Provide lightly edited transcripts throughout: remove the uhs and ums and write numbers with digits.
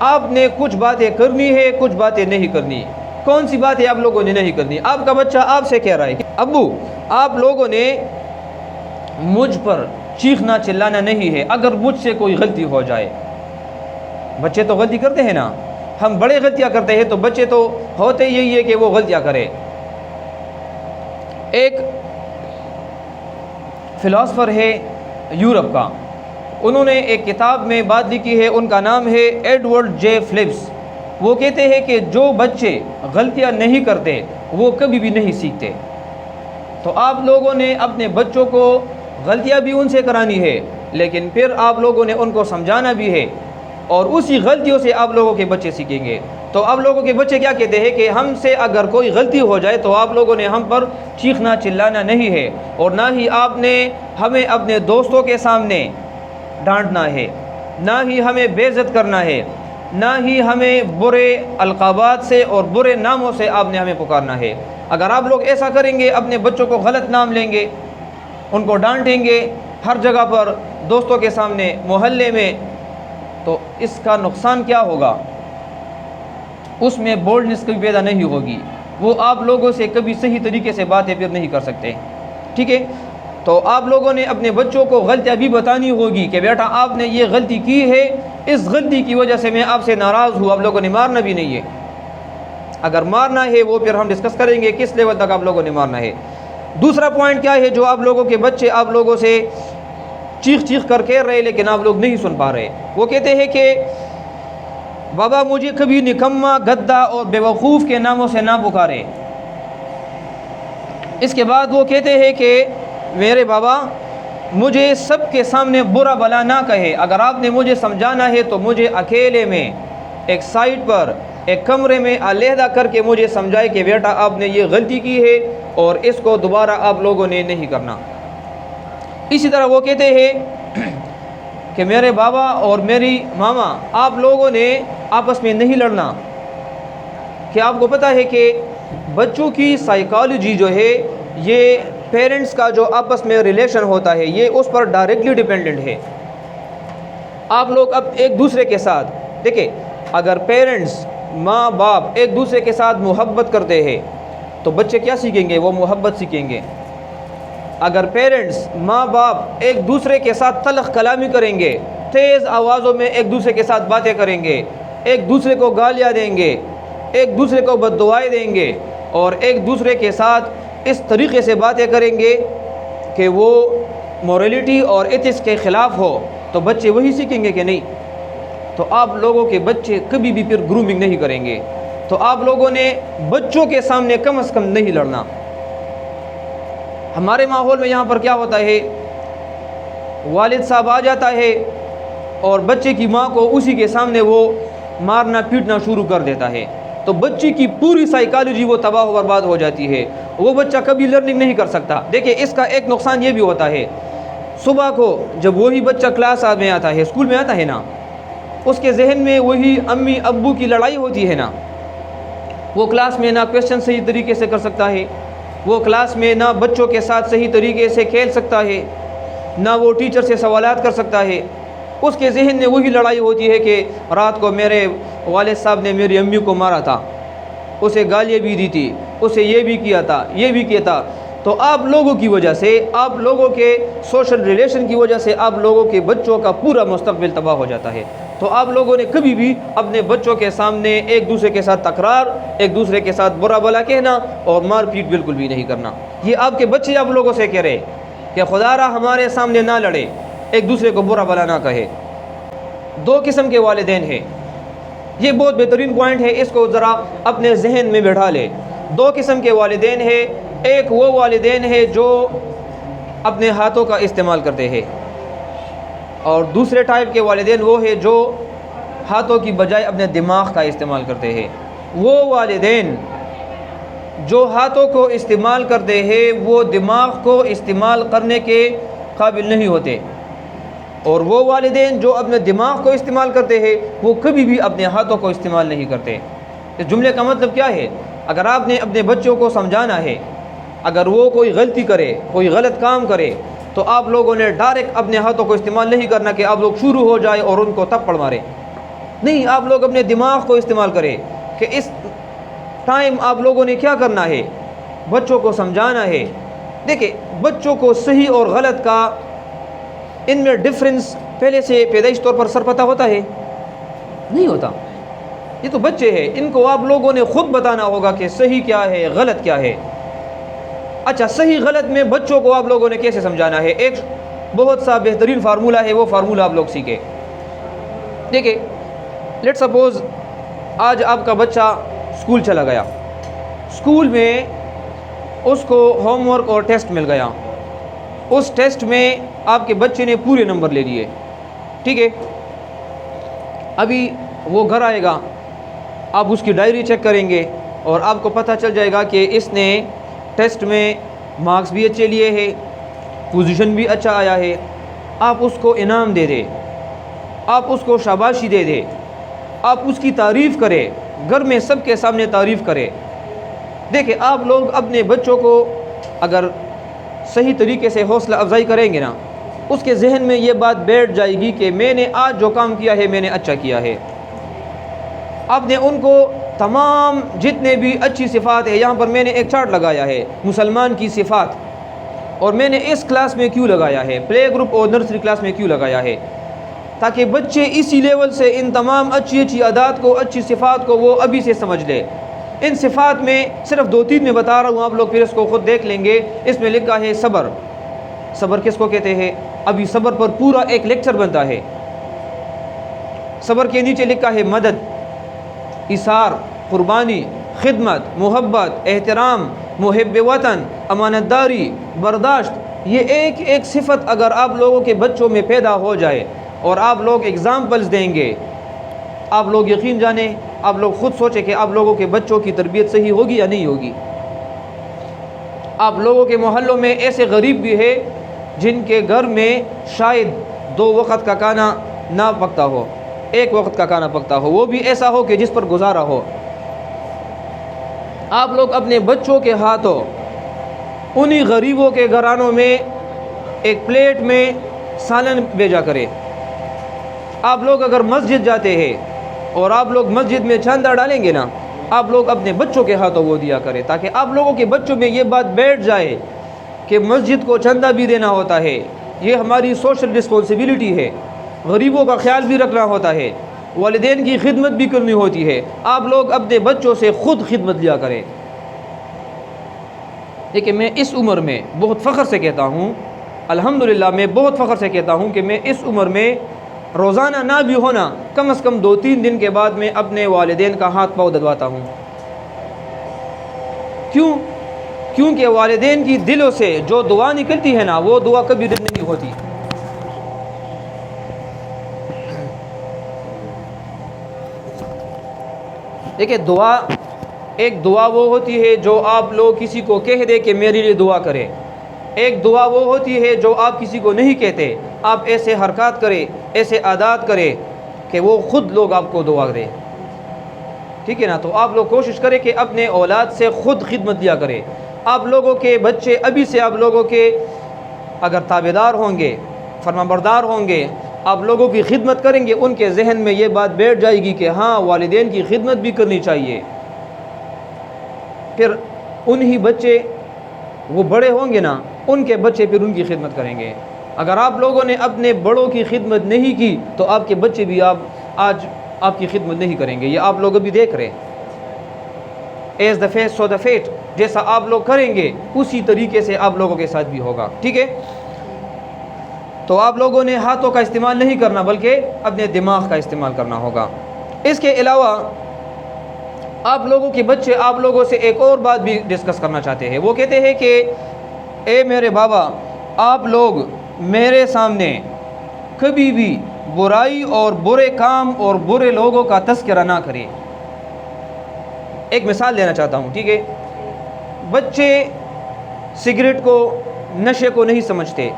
آپ نے کچھ باتیں کرنی ہے، کچھ باتیں نہیں کرنی. کون سی باتیں آپ لوگوں نے نہیں کرنی؟ آپ کا بچہ آپ سے کہہ رہا ہے کہ ابو آپ لوگوں نے مجھ پر چیخنا چلانا نہیں ہے اگر مجھ سے کوئی غلطی ہو جائے. بچے تو غلطی کرتے ہیں نا، ہم بڑے غلطیاں کرتے ہیں تو بچے تو ہوتے یہی ہے کہ وہ غلطیاں کرے. ایک فلاسفر ہے یورپ کا، انہوں نے ایک کتاب میں بات لکھی ہے، ان کا نام ہے ایڈورڈ جے فلپس. وہ کہتے ہیں کہ جو بچے غلطیاں نہیں کرتے وہ کبھی بھی نہیں سیکھتے. تو آپ لوگوں نے اپنے بچوں کو غلطیاں بھی ان سے کرانی ہے، لیکن پھر آپ لوگوں نے ان کو سمجھانا بھی ہے، اور اسی غلطیوں سے آپ لوگوں کے بچے سیکھیں گے. تو آپ لوگوں کے بچے کیا کہتے ہیں کہ ہم سے اگر کوئی غلطی ہو جائے تو آپ لوگوں نے ہم پر چیخنا چلانا نہیں ہے، اور نہ ہی آپ نے ہمیں اپنے دوستوں کے سامنے ڈانٹنا ہے، نہ ہی ہمیں بے عزت کرنا ہے، نہ ہی ہمیں برے القابات سے اور برے ناموں سے آپ نے ہمیں پکارنا ہے. اگر آپ لوگ ایسا کریں گے، اپنے بچوں کو غلط نام لیں گے، ان کو ڈانٹیں گے ہر جگہ پر، دوستوں کے سامنے، محلے میں، تو اس کا نقصان کیا ہوگا؟ اس میں بولڈنس کبھی پیدا نہیں ہوگی، وہ آپ لوگوں سے کبھی صحیح طریقے سے باتیں پھر نہیں کر سکتے. ٹھیک ہے؟ تو آپ لوگوں نے اپنے بچوں کو غلطیاں بھی بتانی ہوگی کہ بیٹا آپ نے یہ غلطی کی ہے، اس غلطی کی وجہ سے میں آپ سے ناراض ہوں. آپ لوگوں نے مارنا بھی نہیں ہے، اگر مارنا ہے وہ پھر ہم ڈسکس کریں گے کس لیول تک آپ لوگوں نے مارنا ہے. دوسرا پوائنٹ کیا ہے جو آپ لوگوں کے بچے آپ لوگوں سے چیخ چیخ کر کہہ رہے لیکن آپ لوگ نہیں سن پا رہے. وہ کہتے ہیں کہ بابا مجھے کبھی نکما، گدھا اور بیوقوف کے ناموں سے نہ پکارے. اس کے بعد وہ کہتے ہیں کہ میرے بابا مجھے سب کے سامنے برا بلا نہ کہے، اگر آپ نے مجھے سمجھانا ہے تو مجھے اکیلے میں ایک سائٹ پر ایک کمرے میں علیحدہ کر کے مجھے سمجھائے کہ بیٹا آپ نے یہ غلطی کی ہے اور اس کو دوبارہ آپ لوگوں نے نہیں کرنا. اسی طرح وہ کہتے ہیں کہ میرے بابا اور میری ماما آپ لوگوں نے آپس میں نہیں لڑنا. کہ آپ کو پتہ ہے کہ بچوں کی سائیکالوجی جو ہے یہ پیرنٹس کا جو آپس میں ریلیشن ہوتا ہے یہ اس پر ڈائریکٹلی ڈیپینڈنٹ ہے. آپ لوگ اب ایک دوسرے کے ساتھ دیکھیں، اگر پیرنٹس ماں باپ ایک دوسرے کے ساتھ محبت کرتے ہیں تو بچے کیا سیکھیں گے؟ وہ محبت سیکھیں گے. اگر پیرنٹس ماں باپ ایک دوسرے کے ساتھ تلخ کلامی کریں گے، تیز آوازوں میں ایک دوسرے کے ساتھ باتیں کریں گے، ایک دوسرے کو گالیاں دیں گے، ایک دوسرے کو بد دعائیں دیں گے، اور ایک دوسرے کے ساتھ اس طریقے سے باتیں کریں گے کہ وہ مورالٹی اور ایتھکس کے خلاف ہو، تو بچے وہی سیکھیں گے کہ نہیں؟ تو آپ لوگوں کے بچے کبھی بھی پھر گرومنگ نہیں کریں گے. تو آپ لوگوں نے بچوں کے سامنے کم از کم نہیں لڑنا. ہمارے ماحول میں یہاں پر کیا ہوتا ہے، والد صاحب آ جاتا ہے اور بچے کی ماں کو اسی کے سامنے وہ مارنا پیٹنا شروع کر دیتا ہے، تو بچی کی پوری سائیکالوجی وہ تباہ و برباد ہو جاتی ہے، وہ بچہ کبھی لرننگ نہیں کر سکتا. دیکھیں اس کا ایک نقصان یہ بھی ہوتا ہے، صبح کو جب وہی بچہ کلاس میں آتا ہے، اسکول میں آتا ہے نا، اس کے ذہن میں وہی امی ابو کی لڑائی ہوتی ہے نا. وہ کلاس میں نہ کویشچن صحیح طریقے سے کر سکتا ہے، وہ کلاس میں نہ بچوں کے ساتھ صحیح طریقے سے کھیل سکتا ہے، نہ وہ ٹیچر سے سوالات کر سکتا ہے. اس کے ذہن میں وہی لڑائی ہوتی ہے کہ رات کو میرے والد صاحب نے میری امی کو مارا تھا، اسے گالیاں بھی دی تھی، اسے یہ بھی کیا تھا، یہ بھی کیا تھا. تو آپ لوگوں کی وجہ سے، آپ لوگوں کے سوشل ریلیشن کی وجہ سے آپ لوگوں کے بچوں کا پورا مستقبل تباہ ہو جاتا ہے. تو آپ لوگوں نے کبھی بھی اپنے بچوں کے سامنے ایک دوسرے کے ساتھ تکرار، ایک دوسرے کے ساتھ برا بھلا کہنا اور مار پیٹ بالکل بھی نہیں کرنا. یہ آپ کے بچے آپ لوگوں سے کہہ رہے کہ خدا را ہمارے سامنے نہ لڑے، ایک دوسرے کو برا بھلا نہ کہے. دو قسم کے والدین ہیں، یہ بہت بہترین پوائنٹ ہے، اس کو ذرا اپنے ذہن میں بٹھا لے. دو قسم کے والدین ہیں، ایک وہ والدین ہے جو اپنے ہاتھوں کا استعمال کرتے ہیں، اور دوسرے ٹائپ کے والدین وہ ہے جو ہاتھوں کی بجائے اپنے دماغ کا استعمال کرتے ہیں. وہ والدین جو ہاتھوں کو استعمال کرتے ہیں وہ دماغ کو استعمال کرنے کے قابل نہیں ہوتے، اور وہ والدین جو اپنے دماغ کو استعمال کرتے ہیں وہ کبھی بھی اپنے ہاتھوں کو استعمال نہیں کرتے. اس جملے کا مطلب کیا ہے؟ اگر آپ نے اپنے بچوں کو سمجھانا ہے، اگر وہ کوئی غلطی کرے، کوئی غلط کام کرے، تو آپ لوگوں نے ڈائریکٹ اپنے ہاتھوں کو استعمال نہیں کرنا کہ آپ لوگ شروع ہو جائے اور ان کو تھپڑ مارے. نہیں، آپ لوگ اپنے دماغ کو استعمال کریں کہ اس ٹائم آپ لوگوں نے کیا کرنا ہے، بچوں کو سمجھانا ہے۔ دیکھیں، بچوں کو صحیح اور غلط کا ان میں ڈفرنس پہلے سے پیدائش طور پر سر پتہ ہوتا ہے؟ نہیں ہوتا۔ یہ تو بچے ہیں، ان کو آپ لوگوں نے خود بتانا ہوگا کہ صحیح کیا ہے، غلط کیا ہے۔ اچھا، صحیح غلط میں بچوں کو آپ لوگوں نے کیسے سمجھانا ہے؟ ایک بہت سا بہترین فارمولہ ہے، وہ فارمولہ آپ لوگ سیکھیں۔ دیکھیں، لیٹ سپوز آج آپ کا بچہ اسکول چلا گیا، اسکول میں اس کو ہوم ورک اور ٹیسٹ مل گیا، اس ٹیسٹ میں آپ کے بچے نے پورے نمبر لے لیے، ٹھیک ہے۔ ابھی وہ گھر آئے گا، آپ اس کی ڈائری چیک کریں گے اور آپ کو پتہ چل جائے گا کہ اس نے ٹیسٹ میں مارکس بھی اچھے لیے ہیں، پوزیشن بھی اچھا آیا ہے۔ آپ اس کو انعام دے دیں، آپ اس کو شاباشی دے دیں، آپ اس کی تعریف کریں، گھر میں سب کے سامنے تعریف کریں۔ دیکھیں، آپ لوگ اپنے بچوں کو اگر صحیح طریقے سے حوصلہ افزائی کریں گے نا، اس کے ذہن میں یہ بات بیٹھ جائے گی کہ میں نے آج جو کام کیا ہے میں نے اچھا کیا ہے۔ آپ نے ان کو تمام جتنے بھی اچھی صفات ہے، یہاں پر میں نے ایک چارٹ لگایا ہے مسلمان کی صفات، اور میں نے اس کلاس میں کیوں لگایا ہے، پلے گروپ اور نرسری کلاس میں کیوں لگایا ہے، تاکہ بچے اسی لیول سے ان تمام اچھی اچھی عادات کو، اچھی صفات کو وہ ابھی سے سمجھ لے۔ ان صفات میں صرف 2-3 میں بتا رہا ہوں، آپ لوگ پھر اس کو خود دیکھ لیں گے۔ اس میں لکھا ہے صبر۔ صبر کس کو کہتے ہیں؟ ابھی صبر پر پورا ایک لیکچر بنتا ہے۔ صبر کے نیچے لکھا ہے مدد، ایثار، قربانی، خدمت، محبت، احترام، محب وطن، امانت داری، برداشت۔ یہ ایک ایک صفت اگر آپ لوگوں کے بچوں میں پیدا ہو جائے اور آپ لوگ اگزامپلز دیں گے، آپ لوگ یقین جانیں، آپ لوگ خود سوچیں کہ آپ لوگوں کے بچوں کی تربیت صحیح ہوگی یا نہیں ہوگی۔ آپ لوگوں کے محلوں میں ایسے غریب بھی ہے جن کے گھر میں شاید 2 وقت کا کھانا نہ پکتا ہو، 1 وقت کا کھانا پکتا ہو، وہ بھی ایسا ہو کہ جس پر گزارا ہو۔ آپ لوگ اپنے بچوں کے ہاتھوں انہی غریبوں کے گھرانوں میں ایک پلیٹ میں سالن بھیجا کرے۔ آپ لوگ اگر مسجد جاتے ہیں اور آپ لوگ مسجد میں چندہ ڈالیں گے نا، آپ لوگ اپنے بچوں کے ہاتھوں وہ دیا کریں، تاکہ آپ لوگوں کے بچوں میں یہ بات بیٹھ جائے کہ مسجد کو چندہ بھی دینا ہوتا ہے، یہ ہماری سوشل رسپانسبلٹی ہے، غریبوں کا خیال بھی رکھنا ہوتا ہے، والدین کی خدمت بھی کرنی ہوتی ہے۔ آپ لوگ اپنے بچوں سے خود خدمت لیا کریں۔ لیکن میں اس عمر میں بہت فخر سے کہتا ہوں، الحمدللہ میں بہت فخر سے کہتا ہوں کہ میں اس عمر میں روزانہ نہ بھی ہونا، کم از کم 2-3 دن کے بعد میں اپنے والدین کا ہاتھ پاؤں دلواتا ہوں۔ کیونکہ والدین کی دلوں سے جو دعا نکلتی ہے نا، وہ دعا کبھی رد نہیں ہوتی۔ دیکھیں، ایک دعا وہ ہوتی ہے جو آپ لوگ کسی کو کہہ دے کہ میرے لیے دعا کرے، ایک دعا وہ ہوتی ہے جو آپ کسی کو نہیں کہتے، آپ ایسے حرکات کرے، ایسے عادات کرے کہ وہ خود لوگ آپ کو دعا دے، ٹھیک ہے نا۔ تو آپ لوگ کوشش کریں کہ اپنے اولاد سے خود خدمت دیا کرے۔ آپ لوگوں کے بچے ابھی سے آپ لوگوں کے اگر تابعدار ہوں گے، فرمانبردار ہوں گے، آپ لوگوں کی خدمت کریں گے، ان کے ذہن میں یہ بات بیٹھ جائے گی کہ ہاں، والدین کی خدمت بھی کرنی چاہیے۔ پھر انہی بچے وہ بڑے ہوں گے نا، ان کے بچے پھر ان کی خدمت کریں گے۔ اگر آپ لوگوں نے اپنے بڑوں کی خدمت نہیں کی تو آپ کے بچے بھی آج آپ کی خدمت نہیں کریں گے۔ یہ آپ لوگ ابھی دیکھ رہے ہیں، as the face so the fate, جیسا آپ لوگ کریں گے اسی طریقے سے آپ لوگوں کے ساتھ بھی ہوگا، ٹھیک ہے۔ تو آپ لوگوں نے ہاتھوں کا استعمال نہیں کرنا بلکہ اپنے دماغ کا استعمال کرنا ہوگا۔ اس کے علاوہ آپ لوگوں کے بچے آپ لوگوں سے ایک اور بات بھی ڈسکس کرنا چاہتے ہیں۔ وہ کہتے ہیں کہ اے میرے بابا، آپ لوگ میرے سامنے کبھی بھی برائی اور برے کام اور برے لوگوں کا تذکرہ نہ کریں۔ ایک مثال دینا چاہتا ہوں، ٹھیک ہے۔ بچے سگریٹ کو، نشے کو نہیں سمجھتے،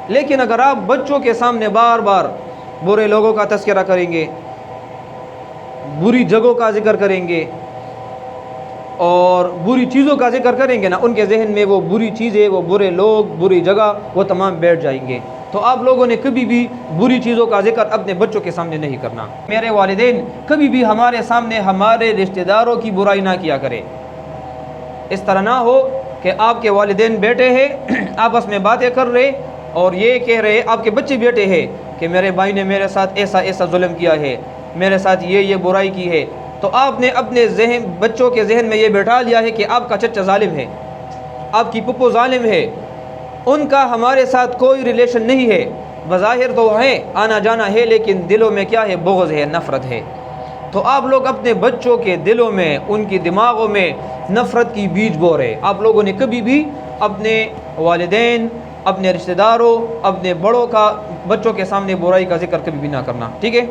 لیکن اگر آپ بچوں کے سامنے بار بار برے لوگوں کا تذکرہ کریں گے، بری جگہوں کا ذکر کریں گے اور بری چیزوں کا ذکر کریں گے نا، ان کے ذہن میں وہ بری چیزیں، وہ برے لوگ، بری جگہ، وہ تمام بیٹھ جائیں گے۔ تو آپ لوگوں نے کبھی بھی بری چیزوں کا ذکر اپنے بچوں کے سامنے نہیں کرنا. میرے والدین کبھی بھی ہمارے سامنے ہمارے رشتہ داروں کی برائی نہ کیا کرے. اس طرح نہ ہو کہ آپ کے والدین بیٹھے ہیں آپس میں باتیں کر رہے اور یہ کہہ رہے آپ کے بچے بیٹھے ہیں کہ میرے بھائی نے میرے ساتھ ایسا ظلم کیا ہے، میرے ساتھ یہ برائی کی ہے. تو آپ نے اپنے بچوں کے ذہن میں یہ بٹھا لیا ہے کہ آپ کا چچا ظالم ہے، آپ کی پھپھو ظالم ہے، ان کا ہمارے ساتھ کوئی ریلیشن نہیں ہے. بظاہر تو ہے، آنا جانا ہے، لیکن دلوں میں کیا ہے؟ بغض ہے، نفرت ہے. تو آپ لوگ اپنے بچوں کے دلوں میں، ان کی دماغوں میں نفرت کی بیج بو رہے. آپ لوگوں نے کبھی بھی اپنے والدین، اپنے رشتہ داروں، اپنے بڑوں کا بچوں کے سامنے برائی کا ذکر کبھی بھی نہ کرنا. ٹھیک ہے؟